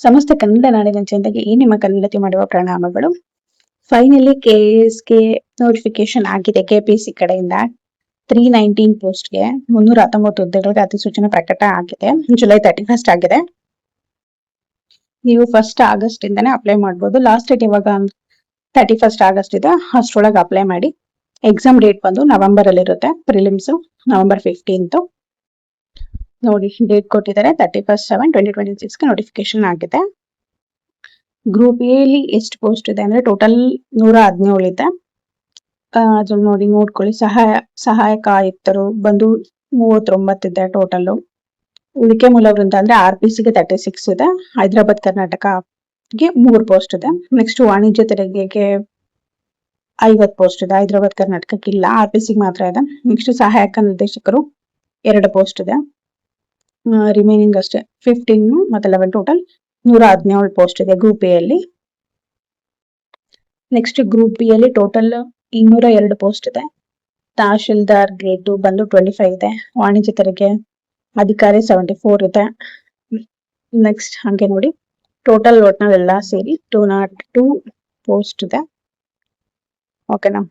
ಸಮಸ್ತ ಕನ್ನಡ ನಾಡಿನ ಜನತೆಗೆ ಈ ನಿಮ್ಮ ಕನ್ನಡತಿ ಮಾಡುವ ಪ್ರಣಾಮಗಳು. ಫೈನಲಿ ಕೆಎಸ್ಗೆ ನೋಟಿಫಿಕೇಶನ್ ಆಗಿದೆ ಕೆಪಿಸಿ ಕಡೆಯಿಂದ 319 ಪೋಸ್ಟ್ಗೆ 319 ಹುದ್ದೆಗಳಿಗೆ ಅಧಿಸೂಚನೆ ಪ್ರಕಟ ಆಗಿದೆ. ಜುಲೈ 31 ಆಗಿದೆ. ನೀವು 1 ಆಗಸ್ಟ್ ಇಂದಾನೆ ಅಪ್ಲೈ ಮಾಡಬಹುದು. ಲಾಸ್ಟ್ ಡೇಟ್ ಇವಾಗ 31 ಆಗಸ್ಟ್ ಇದೆ. ಅಷ್ಟರೊಳಗೆ ಅಪ್ಲೈ ಮಾಡಿ. ಎಕ್ಸಾಮ್ ಡೇಟ್ ಬಂದು ನವೆಂಬರ್ ಅಲ್ಲಿ ಇರುತ್ತೆ. ಪ್ರಿಲಿಮ್ಸ್ ನವೆಂಬರ್ 15 ನೋಡಿ ಡೇಟ್ ಕೊಟ್ಟಿದ್ದಾರೆ. 31/7/2026 ನೋಟಿಫಿಕೇಶನ್ ಆಗಿದೆ. ಗ್ರೂಪ್ ಎ ಅಲ್ಲಿ ಎಷ್ಟು ಪೋಸ್ಟ್ ಇದೆ ಅಂದ್ರೆ ಟೋಟಲ್ 117 ಇದೆ. ಅದ್ರ ನೋಡಿ ನೋಡ್ಕೊಳ್ಳಿ. ಸಹಾಯಕ ಆಯುಕ್ತರು ಬಂದು 39 ಇದೆ ಟೋಟಲ್. ಉಳಿಕೆ ಮೂಲ ವೃಂದ ಅಂದ್ರೆ RPC ಗೆ 36 ಇದೆ. ಹೈದರಾಬಾದ್ ಕರ್ನಾಟಕಗೆ 3 ಪೋಸ್ಟ್ ಇದೆ. ನೆಕ್ಸ್ಟ್ ವಾಣಿಜ್ಯ ತೆರಿಗೆಗೆ 50 ಪೋಸ್ಟ್ ಇದೆ. ಹೈದರಾಬಾದ್ ಕರ್ನಾಟಕಕ್ಕೆ ಇಲ್ಲ, RPC ಮಾತ್ರ ಇದೆ. ನೆಕ್ಸ್ಟ್ ಸಹಾಯಕ ನಿರ್ದೇಶಕರು 2 ಪೋಸ್ಟ್ ಇದೆ. ರಿಮೈನಿಂಗ್ ಅಷ್ಟೇ 15 ಮತ್ತೆ 11 ಟೋಟಲ್ 117 ಪೋಸ್ಟ್ ಇದೆ ಗ್ರೂಪ್ ಎ ಅಲ್ಲಿ. ನೆಕ್ಸ್ಟ್ ಗ್ರೂಪ್ ಬಿ ಅಲ್ಲಿ ಟೋಟಲ್ 202 ಪೋಸ್ಟ್ ಇದೆ. ತಹಶೀಲ್ದಾರ್ ಗ್ರೇಡ್ 2 ಬಂದು 25 ಇದೆ. ವಾಣಿಜ್ಯ ತೆರಿಗೆ ಅಧಿಕಾರಿ 74 ಇದೆ. ನೆಕ್ಸ್ಟ್ ಹಂಗೆ ನೋಡಿ ಟೋಟಲ್ ಒಟ್ನಲ್ಲಿ ಎಲ್ಲ ಸೇರಿ 202 ಪೋಸ್ಟ್ ಇದೆ. ಓಕೆನಾ.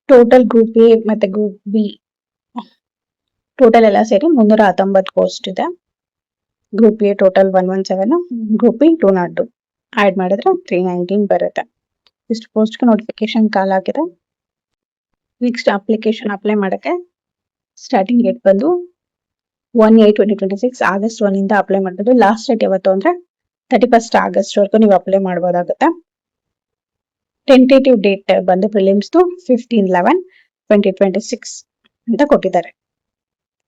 ಟೋಟಲ್ ಗ್ರೂಪ್ ಎ ಮತ್ತೆ ಗ್ರೂಪ್ ಬಿ ಟೋಟಲ್ ಎಲ್ಲ ಸೇರಿ 319 ಪೋಸ್ಟ್ ಇದೆ. Group A total 117, group B 202 add ಮಾಡಿದ್ರೆ 319 ಬರುತ್ತೆ. ಇಷ್ಟು ಪೋಸ್ಟ್ಗೆ ನೋಟಿಫಿಕೇಶನ್ ಕಾಲ್ ಆಗಿದೆ. ನೆಕ್ಸ್ಟ್ ಅಪ್ಲಿಕೇಶನ್ ಅಪ್ಲೈ ಮಾಡಕ್ಕೆ ಸ್ಟಾರ್ಟಿಂಗ್ ಡೇಟ್ ಬಂದು 1/8/2026 ಆಗಸ್ಟ್ 1 ಇಂದ ಅಪ್ಲೈ ಮಾಡ್ಬೋದು. ಲಾಸ್ಟ್ ಡೇಟ್ ಯಾವತ್ತು ಅಂದ್ರೆ 31 ಆಗಸ್ಟ್ ವರೆಗೂ ನೀವು ಅಪ್ಲೈ ಮಾಡ್ಬೋದಾಗುತ್ತೆ. ಟೆಂಟೇಟಿವ್ ಡೇಟ್ ಬಂದು ಪ್ರಿಲಿಮ್ಸ್ 15/11/2026 ಅಂತ ಕೊಟ್ಟಿದ್ದಾರೆ.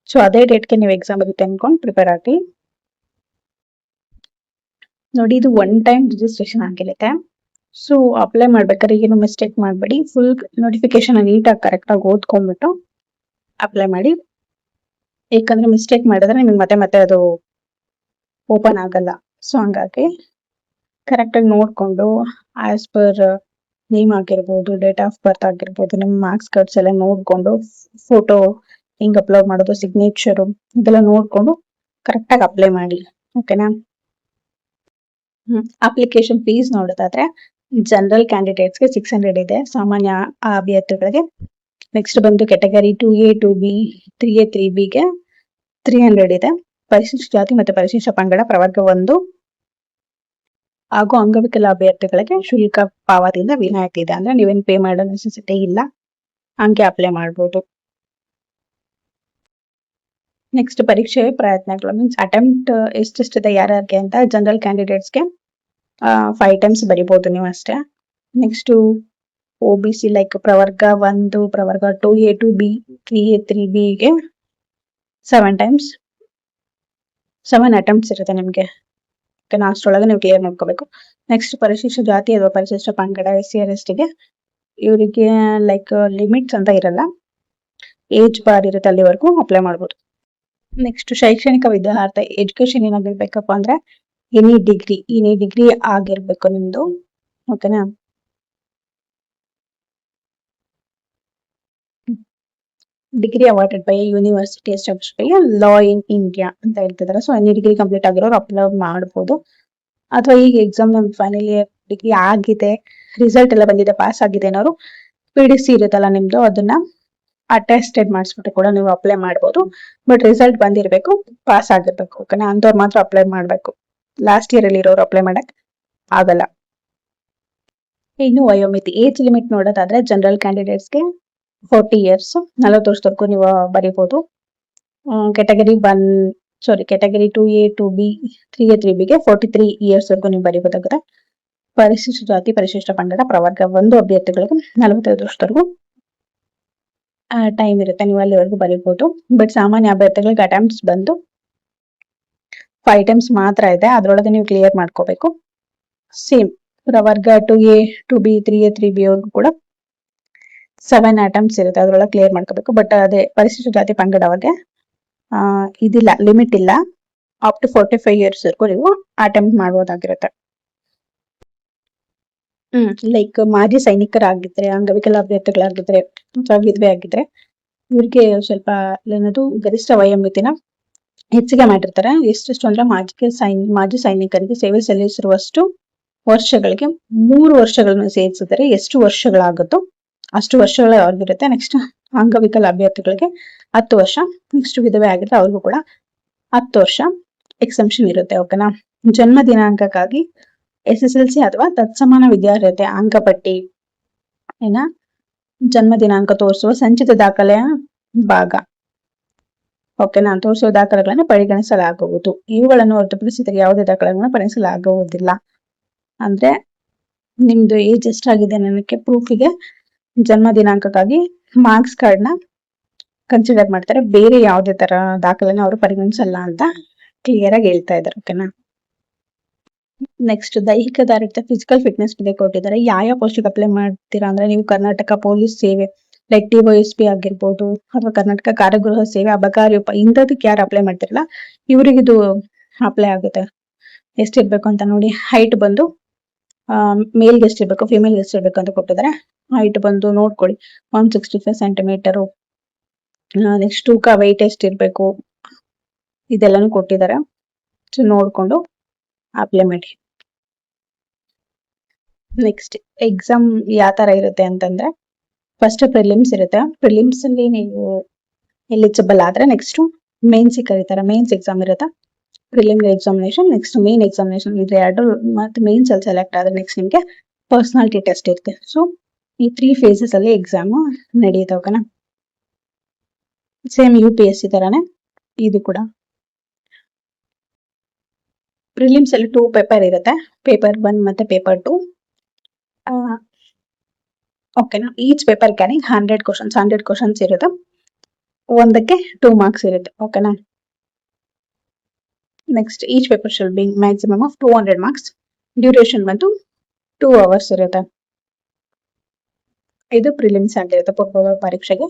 ಸೊ ಅದೇ ಡೇಟ್ಗೆ ನೀವು ಎಕ್ಸಾಮ್ ಇರುತ್ತೆ ಅನ್ಕೊಂಡು ಪ್ರಿಪೇರ್ ಆಗಿ. ನೋಡಿ ಇದು 1 ಟೈಮ್ ರಿಜಿಸ್ಟ್ರೇಷನ್ ಆಗಿರುತ್ತೆ. ಸೊ ಅಪ್ಲೈ ಮಾಡ್ಬೇಕಾದ್ರೆ ಏನು ಮಿಸ್ಟೇಕ್ ಮಾಡಬೇಡಿ. ಫುಲ್ ನೋಟಿಫಿಕೇಶನ್ ನೀಟಾಗಿ ಕರೆಕ್ಟಾಗಿ ಓದ್ಕೊಂಡ್ಬಿಟ್ಟು ಅಪ್ಲೈ ಮಾಡಿ. ಯಾಕಂದ್ರೆ ಮಿಸ್ಟೇಕ್ ಮಾಡಿದ್ರೆ ನಿಮ್ಗೆ ಮತ್ತೆ ಅದು ಓಪನ್ ಆಗಲ್ಲ. ಸೊ ಹಂಗಾಗಿ ಕರೆಕ್ಟಾಗಿ ನೋಡ್ಕೊಂಡು ಆಸ್ ಪರ್ ನೇಮ್ ಆಗಿರ್ಬೋದು, ಡೇಟ್ ಆಫ್ ಬರ್ತ್ ಆಗಿರ್ಬೋದು, ನಿಮ್ಮ ಮಾರ್ಕ್ಸ್ ಕಾರ್ಡ್ಸ್ ಎಲ್ಲ ನೋಡ್ಕೊಂಡು, ಫೋಟೋ ಹಿಂಗ್ ಅಪ್ಲೋಡ್ ಮಾಡೋದು, ಸಿಗ್ನೇಚರು ಇದೆಲ್ಲ ನೋಡ್ಕೊಂಡು ಕರೆಕ್ಟಾಗಿ ಅಪ್ಲೈ ಮಾಡಿ. ಓಕೆನಾ. ಅಪ್ಲಿಕೇಶನ್ ಫೀಸ್ ನೋಡೋದಾದ್ರೆ ಜನರಲ್ ಕ್ಯಾಂಡಿಡೇಟ್ಸ್ಗೆ 600 ಇದೆ, ಸಾಮಾನ್ಯ ಅಭ್ಯರ್ಥಿಗಳಿಗೆ. ನೆಕ್ಸ್ಟ್ ಬಂದು ಕೆಟಗರಿ 2A 2B 3A 3Bಗೆ 300 ಇದೆ. ಪರಿಶಿಷ್ಟ ಜಾತಿ ಮತ್ತೆ ಪರಿಶಿಷ್ಟ ಪಂಗಡ ಪ್ರವರ್ಗ 1 ಹಾಗೂ ಅಂಗವಿಕಲ ಅಭ್ಯರ್ಥಿಗಳಿಗೆ ಶುಲ್ಕ ಪಾವತಿಯಿಂದ ವಿನಾಯಿತಿ ಇದೆ. ಅಂದ್ರೆ ನೀವೇನು ಪೇ ಮಾಡೋ ನೆಸೆಸಿಟಿ ಇಲ್ಲ, ಹಂಗೆ ಅಪ್ಲೈ ಮಾಡ್ಬೋದು. ನೆಕ್ಸ್ಟ್ ಪರೀಕ್ಷೆ ಪ್ರಯತ್ನಗಳು ಮೀನ್ಸ್ ಅಟೆಂಪ್ಟ್ ಎಷ್ಟೆಷ್ಟಿದೆ ಯಾರ್ಯಾರಿಗೆ ಅಂತ ಜನರಲ್ ಕ್ಯಾಂಡಿಡೇಟ್ಸ್ಗೆ 5 ಟೈಮ್ಸ್ ಬರಿಬೋದು ನೀವು ಅಷ್ಟೇ. ನೆಕ್ಸ್ಟ್ OBC ಲೈಕ್ ಪ್ರವರ್ಗ 1, ಪ್ರವರ್ಗ 2A 2B 3A 3Bಗೆ 7 times 7 attempts ಇರುತ್ತೆ ನಿಮಗೆ. ಅಷ್ಟರೊಳಗೆ ನೀವು ಕ್ಲಿಯರ್ ಮಾಡ್ಕೋಬೇಕು. ನೆಕ್ಸ್ಟ್ ಪರಿಶಿಷ್ಟ ಜಾತಿ ಅಥವಾ ಪರಿಶಿಷ್ಟ ಪಂಗಡ SC STಗೆ ಇವರಿಗೆ ಲೈಕ್ ಲಿಮಿಟ್ಸ್ ಅಂತ ಇರಲ್ಲ, ಏಜ್ ಬಾರ್ ಇರುತ್ತೆ, ಅಲ್ಲಿವರೆಗೂ ಅಪ್ಲೈ ಮಾಡ್ಬೋದು. ನೆಕ್ಸ್ಟ್ ಶೈಕ್ಷಣಿಕ ವಿದ್ಯಾರ್ಹತೆ ಎಜುಕೇಶನ್ ಏನಾಗಿರ್ಬೇಕಪ್ಪ ಅಂದ್ರೆ ಎನಿ ಡಿಗ್ರಿ ಆಗಿರ್ಬೇಕು ನಿಮ್ದು. ಓಕೆನಾ. Degree awarded by university established by law in India ಅಂತ ಹೇಳ್ತಿದ್ದಾರೆ. ಸೊ ಎನಿ ಡಿಗ್ರಿ ಕಂಪ್ಲೀಟ್ ಆಗಿರೋರು ಅಪ್ಲೈ ಮಾಡ್ಬೋದು. ಅಥವಾ ಈಗ ಎಕ್ಸಾಮ್ ಫೈನಲ್ ಇಯರ್ ಡಿಗ್ರಿ ಆಗಿದೆ, ರಿಸಲ್ಟ್ ಎಲ್ಲ ಬಂದಿದೆ, ಪಾಸ್ ಆಗಿದೆ ಅನ್ನೋರು PDC ಇರುತ್ತಲ್ಲ ನಿಮ್ದು, ಅದನ್ನ ಅಟೆಸ್ಟೆಡ್ ಮಾಡಿಸ್ಬಿಟ್ಟು ಕೂಡ ನೀವು ಅಪ್ಲೈ ಮಾಡ್ಬೋದು. ಬಟ್ ರಿಸಲ್ಟ್ ಬಂದಿರಬೇಕು, ಪಾಸ್ ಆಗಿರ್ಬೇಕು. ಓಕೆನಾ. ಅಂತವ್ರು ಮಾತ್ರ ಅಪ್ಲೈ ಮಾಡ್ಬೇಕು. ಲಾಸ್ಟ್ ಇಯರ್ ಅಲ್ಲಿ ಇರೋರು ಅಪ್ಲೈ ಮಾಡಕ್ ಆಗಲ್ಲ. ಇನ್ನು ವಯೋಮಿತಿ ಏಜ್ ಲಿಮಿಟ್ ನೋಡೋದಾದ್ರೆ ಜನರಲ್ ಕ್ಯಾಂಡಿಡೇಟ್ಸ್ಗೆ 40 ಇಯರ್ಸ್ 40 ವರ್ಷದವರೆಗೂ ನೀವು ಬರೀಬಹುದು. Category 2A 2B 3A 3Bಗೆ 43 years ವರೆಗೂ ನೀವು ಬರೀಬಹುದಾಗುತ್ತೆ. ಪರಿಶಿಷ್ಟ ಜಾತಿ ಪರಿಶಿಷ್ಟ ಪಂಗಡ ಪ್ರವರ್ಗ 1 ಅಭ್ಯರ್ಥಿಗಳಿಗೆ 45 ವರ್ಷದವರೆಗೂ ಟೈಮ್ ಇರುತ್ತೆ, ನೀವು ಅಲ್ಲಿವರೆಗೂ ಬರೀಬಹುದು. ಬಟ್ ಸಾಮಾನ್ಯ ಅಭ್ಯರ್ಥಿಗಳಿಗೆ ಅಟೆಂಪ್ಟ್ಸ್ ಬಂದು 5 ಟೈಮ್ಸ್ ಮಾತ್ರ ಇದೆ, ಅದ್ರೊಳಗೆ ನೀವು ಕ್ಲಿಯರ್ ಮಾಡ್ಕೋಬೇಕು. ಸೇಮ್ ಪ್ರವರ್ಗ 2A 2B 3A 3B ಅವ್ರಿಗೂ ಕೂಡ 7 ಅಟೆಂಪ್ಟ್ಸ್ ಇರುತ್ತೆ, ಅದ್ರೊಳಗೆ ಕ್ಲಿಯರ್ ಮಾಡ್ಕೋಬೇಕು. ಬಟ್ ಅದೇ ಪರಿಶಿಷ್ಟ ಜಾತಿ ಪಂಗಡ ಅವ್ರಿಗೆ ಇದಿಲ್ಲ, ಲಿಮಿಟ್ ಇಲ್ಲ. ಅಪ್ ಟು 45 ಇಯರ್ಸ್ ವರೆಗೂ ನೀವು ಅಟೆಂಪ್ಟ್ ಮಾಡ್ಬೋದಾಗಿರುತ್ತೆ. ಲೈಕ್ ಮಾಜಿ ಸೈನಿಕರಾಗಿದ್ರೆ, ಅಂಗವಿಕಲ ಹೆಚ್ಚಿಗೆ ಮಾಡಿರ್ತಾರೆ. ಎಷ್ಟೆಷ್ಟು ಅಂದ್ರೆ ಮಾಜಿ ಸೈನಿಕರಿಗೆ ಸೇವೆ ಸಲ್ಲಿಸಿರುವಷ್ಟು ವರ್ಷಗಳಿಗೆ 3 ವರ್ಷಗಳನ್ನು ಸೇರಿಸಿದರೆ ಎಷ್ಟು ವರ್ಷಗಳಾಗುತ್ತೋ ಅಷ್ಟು ವರ್ಷಗಳ ಆಗಿರುತ್ತೆ. ನೆಕ್ಸ್ಟ್ ಅಂಗವಿಕಲ ಅಭ್ಯರ್ಥಿಗಳಿಗೆ 10 ವರ್ಷ. ನೆಕ್ಸ್ಟ್ ವಿಧವೆ ಆಗಿದ್ರೆ ಅವ್ರಿಗೂ ಕೂಡ 10 ವರ್ಷ ಎಕ್ಸಂಪ್ಷನ್ ಇರುತ್ತೆ. ಓಕೆನಾ. ಜನ್ಮ ದಿನಾಂಕಕ್ಕಾಗಿ SSLC ಅಥವಾ ತತ್ಸಮಾನ ವಿದ್ಯಾರ್ಹತೆ ಅಂಕಪಟ್ಟಿ ಜನ್ಮ ದಿನಾಂಕ ತೋರಿಸುವ ಸಂಚಿತ ದಾಖಲೆಯ ಭಾಗ. ಓಕೆನಾ. ತೋರಿಸುವ ದಾಖಲೆಗಳನ್ನು ಪರಿಗಣಿಸಲಾಗುವುದು. ಇವುಗಳನ್ನು ಹೊರತುಪಡಿಸಿದರೆ ಯಾವುದೇ ದಾಖಲೆಗಳನ್ನು ಪರಿಗಣಿಸಲಾಗುವುದಿಲ್ಲ. ಅಂದ್ರೆ ನಿಮ್ದು ಏಜ್ ಎಷ್ಟಾಗಿದೆ ಅನ್ನೋದಕ್ಕೆ ಪ್ರೂಫಿಗೆ ಜನ್ಮ ದಿನಾಂಕಕ್ಕಾಗಿ ಮಾರ್ಕ್ಸ್ ಕಾರ್ಡ್ ನ ಕನ್ಸಿಡರ್ ಮಾಡ್ತಾರೆ. ಬೇರೆ ಯಾವುದೇ ತರ ದಾಖಲೆನ ಅವರು ಪರಿಗಣಿಸಲ್ಲ ಅಂತ ಕ್ಲಿಯರ್ ಆಗಿ ಹೇಳ್ತಾ ಇದ್ದಾರೆ. ಓಕೆನಾ. ನೆಕ್ಸ್ಟ್ ದೈಹಿಕ ದಾರಿದ್ರ್ಯ ಫಿಸಿಕಲ್ ಫಿಟ್ನೆಸ್ ಬಗ್ಗೆ ಕೊಟ್ಟಿದ್ದಾರೆ. ಯಾವ ಪೋಸ್ಟಿಗೆ ಅಪ್ಲೈ ಮಾಡ್ತೀರಾ ಅಂದ್ರೆ ನೀವು ಕರ್ನಾಟಕ ಪೊಲೀಸ್ ಸೇವೆ ಲೈಕ್ DYSP ಆಗಿರ್ಬೋದು ಅಥವಾ ಕರ್ನಾಟಕ ಕಾರಾಗೃಹ ಸೇವೆ ಅಬಕಾರಿ ಇಂಥದಕ್ಕೆ ಯಾರು ಅಪ್ಲೈ ಮಾಡ್ತಿರಲ್ಲ ಇವ್ರಿಗೆ ಇದು ಅಪ್ಲೈ ಆಗುತ್ತೆ. ಎಷ್ಟಿರ್ಬೇಕು ಅಂತ ನೋಡಿ. ಹೈಟ್ ಬಂದು ಮೇಲ್ಗೆ ಎಷ್ಟಿರ್ಬೇಕು ಫಿಮೇಲ್ಗೆ ಎಷ್ಟಿರ್ಬೇಕು ಅಂತ ಕೊಟ್ಟಿದ್ದಾರೆ. ಹೈಟ್ ಬಂದು ನೋಡ್ಕೊಳ್ಳಿ 165 ಸೆಂಟಿಮೀಟರ್. ನೆಕ್ಸ್ಟ್ ತೂಕ ವೆಯ್ಟ್ ಎಷ್ಟಿರ್ಬೇಕು ಇದೆಲ್ಲಾನು ಕೊಟ್ಟಿದ್ದಾರೆ. ಸೊ ನೋಡ್ಕೊಂಡು ಅಪ್ಲೈ ಮಾಡಿ. ನೆಕ್ಸ್ಟ್ ಎಕ್ಸಾಮ್ ಯಾವ ತರ ಇರುತ್ತೆ ಅಂತಂದ್ರೆ ಫಸ್ಟ್ ಪ್ರಿಲಿಮ್ಸ್ ಇರುತ್ತೆ. ಪ್ರಿಲಿಮ್ಸ್ ಅಲ್ಲಿ ನೀವು ಎಲಿಜಿಬಲ್ ಆದ್ರೆ ನೆಕ್ಸ್ಟ್ ಮೇನ್ಸ್ ಕರೀತಾರೆ. ಮೇನ್ಸ್ ಎಕ್ಸಾಮ್ ಇರುತ್ತೆ. Preliminary examination next main examination ಇದು ಎರಡು. ಮತ್ತೆ ಮೇನ್ಸ್ ಅಲ್ಲಿ ಸೆಲೆಕ್ಟ್ ಆದ್ರೆ ನೆಕ್ಸ್ಟ್ ನಿಮ್ಗೆ ಪರ್ಸನಾಲಿಟಿ ಟೆಸ್ಟ್ ಇರುತ್ತೆ. ಸೊ ಈ 3 ಫೇಸಸ್ ಅಲ್ಲಿ ಎಕ್ಸಾಮ್ ನಡೆಯುತ್ತೆ. ಓಕೆನಾ. ಸೇಮ್ UPSC ತರಾನೇ ಇದು ಕೂಡ. ಪ್ರಿಲಿಮ್ಸ್ ಅಲ್ಲಿ 2 ಪೇಪರ್ ಇರುತ್ತೆ. ಪೇಪರ್ 1 ಮತ್ತೆ ಪೇಪರ್ 2. ಓಕೆನಾ. ಈಚ್ ಪೇಪರ್ ಕ್ಯಾರಿಂಗ್ 100 ಕ್ವಶನ್ಸ್ ಇರುತ್ತೆ. ಒಂದಕ್ಕೆ 2 ಮಾರ್ಕ್ಸ್ ಇರುತ್ತೆ. ಓಕೆನಾ. Next each paper shall be maximum of 200 marks. Duration ಬಂದು 2 ಅವರ್ಸ್ ಇರುತ್ತೆ. ಇದು ಪ್ರಿಲಿಮ್ಸ್ ಆಗಿರುತ್ತೆ. ಪೂರ್ವ ಪರೀಕ್ಷೆಗೆ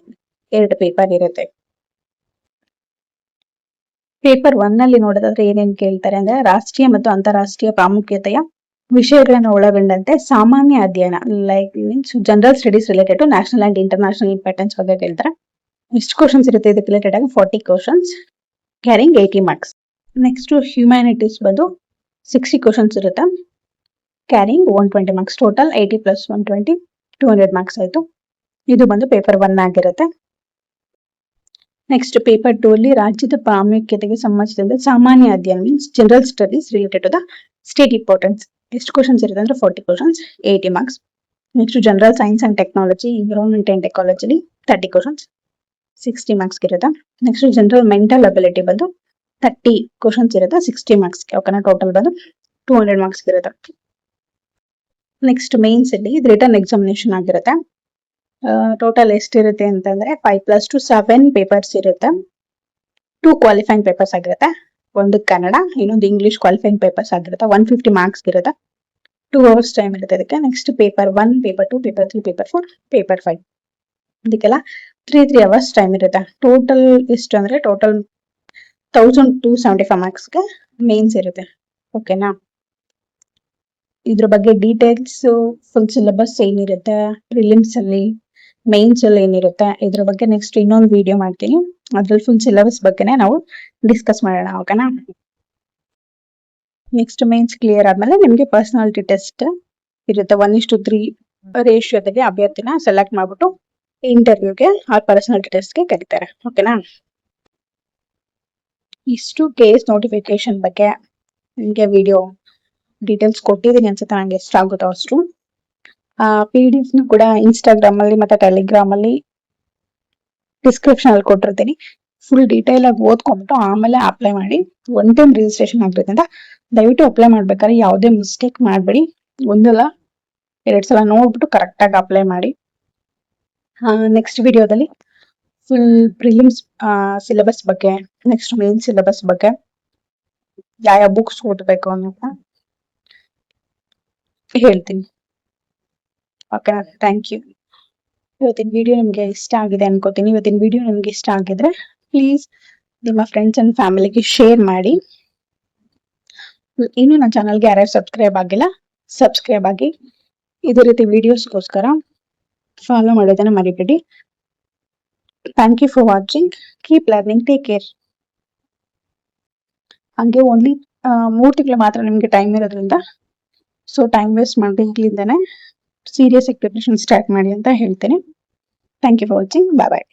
2 ಪೇಪರ್ ಇರುತ್ತೆ. ಪೇಪರ್ 1 ಅಲ್ಲಿ ನೋಡೋದಾದ್ರೆ ಏನೇನ್ ಕೇಳ್ತಾರೆ ಅಂದ್ರೆ ರಾಷ್ಟ್ರೀಯ ಮತ್ತು ಅಂತಾರಾಷ್ಟ್ರೀಯ ಪ್ರಾಮುಖ್ಯತೆಯ ವಿಷಯಗಳನ್ನು ಒಳಗೊಂಡಂತೆ ಸಾಮಾನ್ಯ ಅಧ್ಯಯನ like means general studies related to national and international importance ಬಗ್ಗೆ ಕೇಳ್ತಾರೆ. ಎಷ್ಟು ಕ್ವಶನ್ಸ್ ಇರುತ್ತೆ ಇದಕ್ಕೆ ರಿಲೇಟೆಡ್ ಆಗಿ 40 questions carrying 80 marks. Next humanities ಬಂದು 60 ಕ್ವಶನ್ಸ್ ಇರುತ್ತೆ ಕ್ಯಾರಿಂಗ್ 120 ಮಾರ್ಕ್ಸ್. ಟೋಟಲ್ 80 + 120 200 ಮಾರ್ಕ್ಸ್ ಆಯ್ತು. ಇದು ಬಂದು ಪೇಪರ್ 1 ಆಗಿರುತ್ತೆ. ನೆಕ್ಸ್ಟ್ ಪೇಪರ್ 2 ಅಲ್ಲಿ ರಾಜ್ಯದ ಪ್ರಾಮುಖ್ಯತೆಗೆ ಸಂಬಂಧಿಸಿದಂತೆ ಸಾಮಾನ್ಯ ಅಧ್ಯಯನ means general studies related to the state importance. ಎಷ್ಟು ಕ್ವಶನ್ಸ್ ಇರುತ್ತೆ ಅಂದ್ರೆ 40 questions 80 marks. Next general science and technology environment and ecology 30 questions 60 marks ಇರುತ್ತೆ. ನೆಕ್ಸ್ಟ್ ಜನರಲ್ ಮೆಂಟಲ್ ಅಬಿಲಿಟಿ ಬಂದು 30 ಕ್ವಶನ್ಸ್ ಇರುತ್ತೆ 60 ಮಾರ್ಕ್ಸ್. ಓಕೆನಾ. ಟೋಟಲ್ ಬಂದು 200 ಮಾರ್ಕ್ಸ್ ಇರುತ್ತೆ. ನೆಕ್ಸ್ಟ್ ಮೇನ್ಸ್ ಅಲ್ಲಿ ರಿಟರ್ನ್ ಎಕ್ಸಾಮಿನೇಷನ್ ಆಗಿರುತ್ತೆ. ಟೋಟಲ್ ಎಷ್ಟಿರುತ್ತೆ ಅಂತಂದ್ರೆ 5 + 2 7 ಪೇಪರ್ಸ್ ಇರುತ್ತೆ. 2 ಕ್ವಾಲಿಫೈಯಿಂಗ್ ಪೇಪರ್ಸ್ ಆಗಿರುತ್ತೆ. ಒಂದು ಕನ್ನಡ ಇನ್ನೊಂದು ಇಂಗ್ಲಿಷ್ ಕ್ವಾಲಿಫೈಯಿಂಗ್ ಪೇಪರ್ಸ್ ಆಗಿರುತ್ತೆ. 150 ಮಾರ್ಕ್ಸ್ ಇರುತ್ತೆ. 2 ಅವರ್ಸ್ ಟೈಮ್ ಇರುತ್ತೆ ಇದಕ್ಕೆ. Next paper 1 paper 2 paper 3 paper 4 paper 5 ಇದಕ್ಕೆಲ್ಲ 3 ಅವರ್ಸ್ ಟೈಮ್ ಇರುತ್ತೆ. ಟೋಟಲ್ ಎಷ್ಟು ಅಂದ್ರೆ ಟೋಟಲ್ 1275 ಮಾರ್ಕ್ಸ್ಗೆ ಮೇನ್ಸ್ ಇರುತ್ತೆ. ಓಕೆನಾ. ಇದ್ರ ಬಗ್ಗೆ ಡೀಟೇಲ್ಸ್ ಫುಲ್ ಸಿಲೆಬಸ್ ಏನಿರುತ್ತೆ ಪ್ರಿಲಿಮ್ಸ್ ಅಲ್ಲಿ ಮೇನ್ಸ್ ಅಲ್ಲಿ ಏನಿರುತ್ತೆ ಇದ್ರ ಬಗ್ಗೆ ನೆಕ್ಸ್ಟ್ ಇನ್ನೊಂದು ವಿಡಿಯೋ ಮಾಡ್ತೀನಿ. ಅದ್ರಲ್ಲಿ ಫುಲ್ ಸಿಲೆಬಸ್ ಬಗ್ಗೆನೇ ನಾವು ಡಿಸ್ಕಸ್ ಮಾಡೋಣ. ಓಕೆನಾ. ನೆಕ್ಸ್ಟ್ ಮೇನ್ಸ್ ಕ್ಲಿಯರ್ ಆದ್ಮೇಲೆ ನಿಮ್ಗೆ ಪರ್ಸನಾಲಿಟಿ ಟೆಸ್ಟ್ ಇರುತ್ತೆ. 1:3 ರೇಷಿಯೋದಲ್ಲಿ ಅಭ್ಯರ್ಥಿನ ಸೆಲೆಕ್ಟ್ ಮಾಡ್ಬಿಟ್ಟು ಇಂಟರ್ವ್ಯೂಗೆ ಆ ಪರ್ಸನಾಲಿಟಿ ಟೆಸ್ಟ್ಗೆ ಕರೀತಾರೆ. ಓಕೆನಾ. ಇಷ್ಟು KS ನೋಟಿಫಿಕೇಶನ್ ಬಗ್ಗೆ ನಿಮ್ಗೆ ವಿಡಿಯೋ ಡೀಟೇಲ್ಸ್ ಕೊಟ್ಟಿದ್ದೀನಿ ಅನ್ಸುತ್ತೆ. ನಂಗೆ ಎಷ್ಟಾಗುತ್ತೋ ಅಷ್ಟು PDF ನು ಕೂಡ ಇನ್ಸ್ಟಾಗ್ರಾಮ್ ಅಲ್ಲಿ ಮತ್ತೆ ಟೆಲಿಗ್ರಾಮ್ ಅಲ್ಲಿ ಡಿಸ್ಕ್ರಿಪ್ಷನ್ ಅಲ್ಲಿ ಕೊಟ್ಟಿರ್ತೀನಿ. ಫುಲ್ ಡೀಟೇಲ್ ಆಗಿ ಓದ್ಕೊಂಡ್ಬಿಟ್ಟು ಆಮೇಲೆ ಅಪ್ಲೈ ಮಾಡಿ. ಒನ್ ಟೈಮ್ ರಿಜಿಸ್ಟ್ರೇಷನ್ ಆಗಿರೋದ್ರಿಂದ ದಯವಿಟ್ಟು ಅಪ್ಲೈ ಮಾಡ್ಬೇಕಾದ್ರೆ ಯಾವುದೇ ಮಿಸ್ಟೇಕ್ ಮಾಡಬೇಡಿ. ಒಂದಲ್ಲ 2 ಸಲ ನೋಡ್ಬಿಟ್ಟು ಕರೆಕ್ಟ್ ಆಗಿ ಅಪ್ಲೈ ಮಾಡಿ. ನೆಕ್ಸ್ಟ್ ವಿಡಿಯೋದಲ್ಲಿ ಫುಲ್ ಪ್ರಿಲಿಮ್ಸ್ ಸಿಲೆಬಸ್ ಬಗ್ಗೆ ನೆಕ್ಸ್ಟ್ ಮೇನ್ ಸಿಲೆಬಸ್ ಬಗ್ಗೆ ಯಾವ ಬುಕ್ಸ್ ಓದಬೇಕು ಅನ್ನೋದನ್ನ ಹೇಳ್ತೀನಿ. ಓಕೆನಾ. Thank you. ಇವತ್ತಿನ ವಿಡಿಯೋ ನಿಮ್ಗೆ ಇಷ್ಟ ಆಗಿದೆ ಅನ್ಕೋತೀನಿ. ಇವತ್ತಿನ ವಿಡಿಯೋ ನಿಮ್ಗೆ ಇಷ್ಟ ಆಗಿದ್ರೆ ಪ್ಲೀಸ್ ನಿಮ್ಮ ಫ್ರೆಂಡ್ಸ್ ಅಂಡ್ ಫ್ಯಾಮಿಲಿಗೆ ಶೇರ್ ಮಾಡಿ. ಇನ್ನು ನನ್ನ ಚಾನಲ್ಗೆ ಯಾರ್ಯಾರು ಸಬ್ಸ್ಕ್ರೈಬ್ ಆಗಿಲ್ಲ ಸಬ್ಸ್ಕ್ರೈಬ್ ಆಗಿ. ಇದೇ ರೀತಿ ವಿಡಿಯೋಸ್ಗೋಸ್ಕರ ಫಾಲೋ ಮಾಡೋದನ್ನ ಮರಿಬೇಡಿ. Thank you for watching. Keep learning. Take care. ಹಂಗೆ ಓನ್ಲಿ 3 ತಿಂಗಳು ಮಾತ್ರ ನಿಮ್ಗೆ ಟೈಮ್ ಇರೋದ್ರಿಂದ ಸೊ ಟೈಮ್ ವೇಸ್ಟ್ ಮಾಡಿ ಈಗಲಿಂದಾನೆ ಸೀರಿಯಸ್ ಆಗಿ ಪ್ರಿಪರೇಷನ್ ಸ್ಟಾರ್ಟ್ ಮಾಡಿ ಅಂತ ಹೇಳ್ತೇನೆ. Thank you for watching. Bye bye.